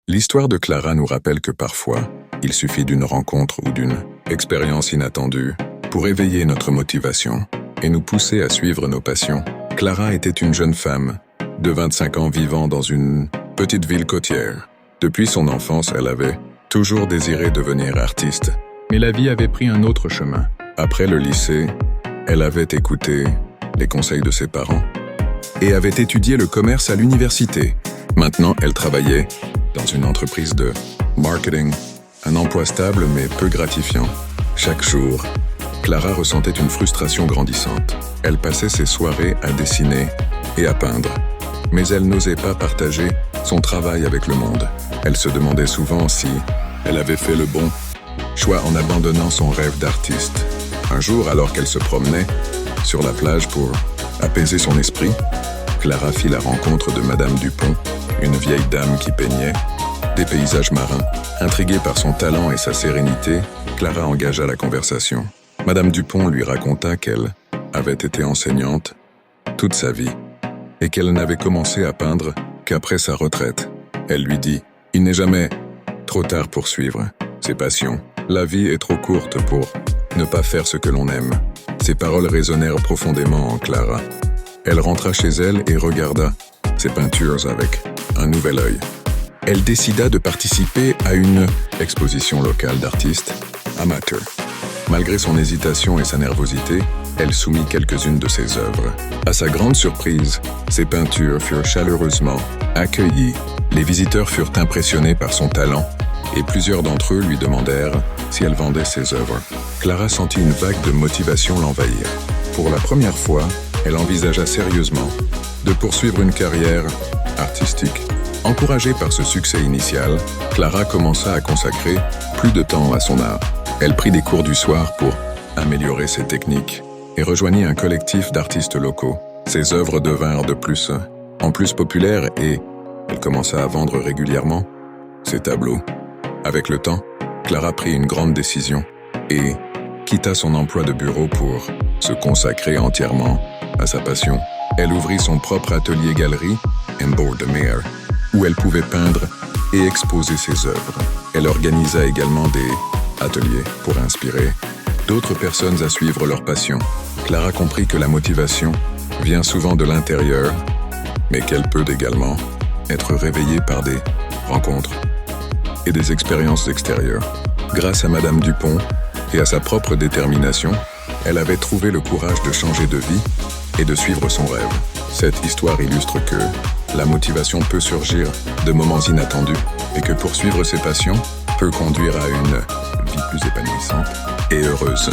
L'histoire de Clara nous rappelle que parfois, il suffit d'une rencontre ou d'une expérience inattendue pour éveiller notre motivation et nous pousser à suivre nos passions. Clara était une jeune femme de 25 ans vivant dans une petite ville côtière. Depuis son enfance, elle avait toujours désiré devenir artiste. Mais la vie avait pris un autre chemin. Après le lycée, elle avait écouté les conseils de ses parents et avait étudié le commerce à l'université. Maintenant, elle travaillait dans une entreprise de marketing, un emploi stable mais peu gratifiant. Chaque jour, Clara ressentait une frustration grandissante. Elle passait ses soirées à dessiner et à peindre, mais elle n'osait pas partager son travail avec le monde. Elle se demandait souvent si elle avait fait le bon choix en abandonnant son rêve d'artiste. Un jour, alors qu'elle se promenait sur la plage pour apaiser son esprit, Clara fit la rencontre de Madame Dupont, une vieille dame qui peignait des paysages marins. Intriguée par son talent et sa sérénité, Clara engagea la conversation. Madame Dupont lui raconta qu'elle avait été enseignante toute sa vie et qu'elle n'avait commencé à peindre qu'après sa retraite. Elle lui dit « Il n'est jamais trop tard pour suivre ses passions. La vie est trop courte pour ne pas faire ce que l'on aime. » Ces paroles résonnèrent profondément en Clara. Elle rentra chez elle et regarda ses peintures avec un nouvel œil. Elle décida de participer à une exposition locale d'artistes amateurs. Malgré son hésitation et sa nervosité, elle soumit quelques-unes de ses œuvres. À sa grande surprise, ses peintures furent chaleureusement accueillies. Les visiteurs furent impressionnés par son talent et plusieurs d'entre eux lui demandèrent si elle vendait ses œuvres. Clara sentit une vague de motivation l'envahir. Pour la première fois, elle envisagea sérieusement de poursuivre une carrière artistique. Encouragée par ce succès initial, Clara commença à consacrer plus de temps à son art. Elle prit des cours du soir pour améliorer ses techniques et rejoignit un collectif d'artistes locaux. Ses œuvres devinrent de plus en plus populaires et elle commença à vendre régulièrement ses tableaux. Avec le temps, Clara prit une grande décision et quitta son emploi de bureau pour se consacrer entièrement à sa passion. Elle ouvrit son propre atelier-galerie, Bord de Mer, où elle pouvait peindre et exposer ses œuvres. Elle organisa également des ateliers pour inspirer d'autres personnes à suivre leur passion. Clara comprit que la motivation vient souvent de l'intérieur, mais qu'elle peut également être réveillée par des rencontres et des expériences extérieures. Grâce à Madame Dupont et à sa propre détermination, elle avait trouvé le courage de changer de vie et de suivre son rêve. Cette histoire illustre que la motivation peut surgir de moments inattendus et que poursuivre ses passions peut conduire à une vie plus épanouissante et heureuse.